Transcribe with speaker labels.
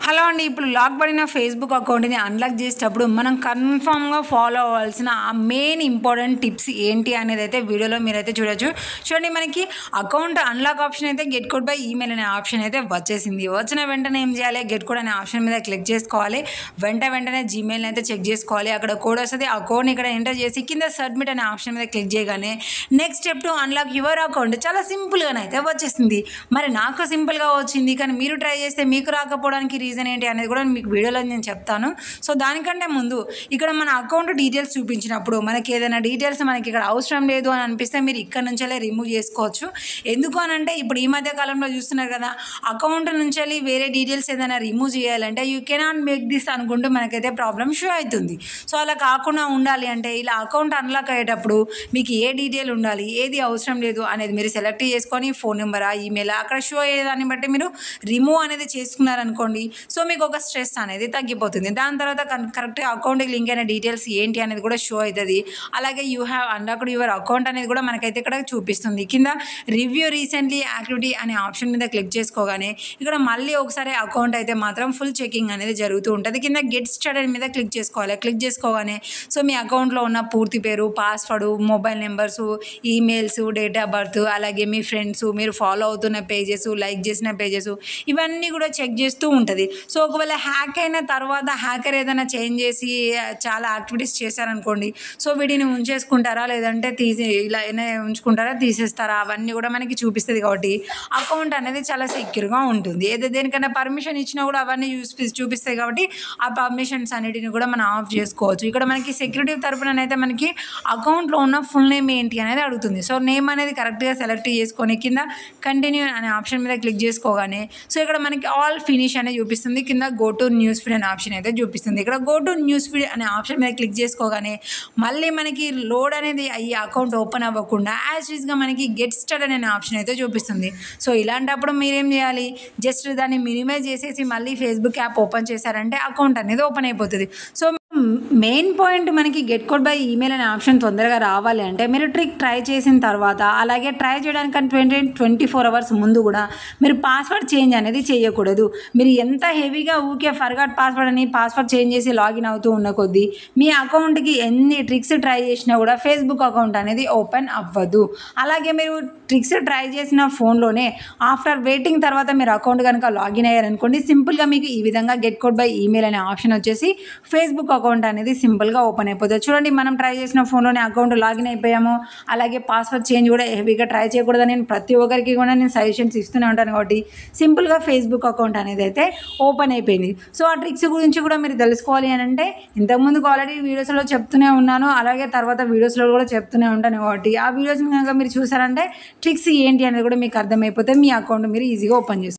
Speaker 1: Hello అండి. ఇప్పుడు lock పడిన ఫేస్‌బుక్ అకౌంట్‌ని అన్‌లాక్ చేసేటప్పుడు మనం కన్ఫర్మ్‌గా ఫాలో అవ్వాల్సిన ఆ మెయిన్ ఇంపార్టెంట్ టిప్స్ ఏంటి అనేదైతే వీడియోలో మీరైతే చూడొచ్చు. చూడండి, మనకి అకౌంట్ అన్‌లాక్ ఆప్షన్ అయితే గెట్ కోడ్ బై ఈమెయిల్ అనే ఆప్షన్ అయితే వచ్చేసింది. వచ్చిన వెంటనే ఏం చేయాలి? గెట్ కోడ్ అనే ఆప్షన్ మీద క్లిక్ చేసుకోవాలి. వెంటనే జీమెయిల్‌ని అయితే చెక్ చేసుకోవాలి. అక్కడ కోడ్ వస్తది. ఆ కోడ్‌ని ఇక్కడ ఎంటర్ చేసి కింద సబ్మిట్ అనే ఆప్షన్ మీద క్లిక్ చేయగానే next step to unlock your account చాలా సింపుల్‌గానైతే వచ్చేసింది. మరి నాకు సింపుల్‌గా వచ్చింది, కానీ మీరు ట్రై చేస్తే మీకు రాకపోవడానికి రీజన్ ఏంటి అనేది కూడా మీకు వీడియోలో నేను చెప్తాను. సో దానికంటే ముందు ఇక్కడ మన అకౌంట్ డీటెయిల్స్ చూపించినప్పుడు మనకి ఏదైనా డీటెయిల్స్ మనకి ఇక్కడ అవసరం లేదు అని అనిపిస్తే మీరు ఇక్కడ నుంచెల్లే రిమూవ్ చేసుకోవచ్చు. ఎందుకు అనంటే ఇప్పుడు ఈ మధ్య కాలంలో చూస్తున్నారు కదా, అకౌంట్ నుంచి వేరే డీటెయిల్స్ ఏదైనా రిమూవ్ చేయాలంటే యూ కెనాట్ మేక్ దిస్ అనుకుంటూ మనకైతే ప్రాబ్లమ్ షో అవుతుంది. సో అలా కాకుండా ఉండాలి అంటే ఇలా అకౌంట్ అన్లాక్ అయ్యేటప్పుడు మీకు ఏ డీటెయిల్ ఉండాలి, ఏది అవసరం లేదు అనేది మీరు సెలెక్ట్ చేసుకొని ఫోన్ నెంబరా, ఈమెయిలా అక్కడ షో అయ్యేదాన్ని బట్టి మీరు రిమూవ్ అనేది చేసుకున్నారనుకోండి, సో మీకు ఒక స్ట్రెస్ అనేది తగ్గిపోతుంది. దాని తర్వాత కరెక్ట్గా అకౌంట్కి లింక్ అయిన డీటెయిల్స్ ఏంటి అనేది కూడా షో అవుతుంది. అలాగే you have unlocked your account అనేది కూడా మనకైతే ఇక్కడ చూపిస్తుంది. కింద రివ్యూ రీసెంట్లీ యాక్టివిటీ అనే ఆప్షన్ మీద క్లిక్ చేసుకోగానే ఇక్కడ మళ్ళీ ఒకసారి అకౌంట్ అయితే మాత్రం ఫుల్ చెకింగ్ అనేది జరుగుతూ ఉంటుంది. కింద గెట్ స్టార్టెడ్ మీద క్లిక్ చేసుకోవాలి. క్లిక్ చేసుకోగానే సో మీ అకౌంట్లో ఉన్న పూర్తి పేరు, password, mobile numbers, emails, date of birth, అలాగే మీ ఫ్రెండ్స్, మీరు ఫాలో అవుతున్న పేజెస్, లైక్ చేసిన పేజెస్, ఇవన్నీ కూడా చెక్ చేస్తూ ఉంటుంది. సో ఒకవేళ హ్యాక్ అయిన తర్వాత హ్యాకర్ ఏదైనా చేంజ్ చేసి చాలా యాక్టివిటీస్ చేశారనుకోండి, సో వీటిని ఉంచేసుకుంటారా లేదంటే ఇలా ఉంచుకుంటారా, తీసేస్తారా, అవన్నీ కూడా మనకి చూపిస్తుంది. కాబట్టి అకౌంట్ అనేది చాలా సెక్యూర్గా ఉంటుంది. ఏదో దేనికైనా పర్మిషన్ ఇచ్చినా కూడా అవన్నీ చూపిస్తాయి. కాబట్టి ఆ పర్మిషన్స్ అన్నిటిని కూడా మనం ఆఫ్ చేసుకోవచ్చు. ఇక్కడ మనకి సెక్యూరిటీ తరపునైతే మనకి అకౌంట్లో ఉన్న ఫుల్ నేమ్ ఏంటి అనేది అడుగుతుంది. సో నేమ్ అనేది కరెక్ట్గా సెలెక్ట్ చేసుకొని కింద కంటిన్యూ అనే ఆప్షన్ మీద క్లిక్ చేసుకోగానే సో ఇక్కడ మనకి ఆల్ ఫినిష్ అనేది చూపిస్తుంది. కింద గో టు న్యూస్ ఫీడ్ అనే ఆప్షన్ అయితే చూపిస్తుంది. ఇక్కడ గో టు న్యూస్ ఫీడ్ అనే ఆప్షన్ మీద క్లిక్ చేసుకోగానే మళ్ళీ మనకి లోడ్ అనేది అయ్యి అకౌంట్ ఓపెన్ అవ్వకుండా యాజ్ యూజ్గా మనకి గెట్ స్టార్టెడ్ అనే ఆప్షన్ అయితే చూపిస్తుంది. సో ఇలాంటప్పుడు మీరేం చేయాలి? జస్ట్ దాన్ని మినిమైజ్ చేసేసి మళ్ళీ ఫేస్బుక్ యాప్ ఓపెన్ చేశారంటే అకౌంట్ అనేది ఓపెన్ అయిపోతుంది. సో మెయిన్ పాయింట్ మనకి గెట్ కోడ్ బై ఈమెయిల్ అనే ఆప్షన్ తొందరగా రావాలి అంటే మీరు ట్రిక్ ట్రై చేసిన తర్వాత, అలాగే ట్రై చేయడానికి 24 అవర్స్ ముందు కూడా మీరు పాస్వర్డ్ చేంజ్ అనేది చేయకూడదు. మీరు ఎంత హెవీగా ఊకే ఫర్గాట్ పాస్వర్డ్ అని పాస్వర్డ్ చేంజ్ చేసి లాగిన్ అవుతూ ఉన్న కొద్దీ మీ అకౌంట్కి ఎన్ని ట్రిక్స్ ట్రై చేసినా కూడా ఫేస్బుక్ అకౌంట్ అనేది ఓపెన్ అవ్వదు. అలాగే మీరు ట్రిక్స్ ట్రై చేసిన ఫోన్లోనే ఆఫ్టర్ వెయిటింగ్ తర్వాత మీరు అకౌంట్ కనుక లాగిన్ అయ్యారనుకోండి, సింపుల్గా మీకు ఈ విధంగా గెట్ కోడ్ బై ఈమెయిల్ అనే ఆప్షన్ వచ్చేసి ఫేస్బుక్ అకౌంట్ అనేది సింపుల్గా ఓపెన్ అయిపోతుంది. చూడండి, మనం ట్రై చేసిన ఫోన్లోనే అకౌంట్ లాగిన్ అయిపోయాము. అలాగే పాస్వర్డ్ చేంజ్ కూడా హెవీగా ట్రై చేయకూడదని నేను ప్రతి ఒక్కరికి కూడా నేను సజెషన్స్ ఇస్తూనే ఉంటాను. కాబట్టి సింపుల్గా ఫేస్బుక్ అకౌంట్ అనేది అయితే ఓపెన్ అయిపోయింది. సో ఆ ట్రిక్స్ గురించి కూడా మీరు తెలుసుకోవాలి అని అంటే ఇంతకుముందుకు ఆల్రెడీ వీడియోస్లో చెప్తూనే ఉన్నాను, అలాగే తర్వాత వీడియోస్లో కూడా చెప్తూనే ఉంటాను. కాబట్టి ఆ వీడియోస్ కనుక మీరు చూసారంటే ట్రిక్స్ ఏంటి అనేది కూడా మీకు అర్థమైపోతే మీ అకౌంట్ మీరు ఈజీగా ఓపెన్ చేసుకోండి.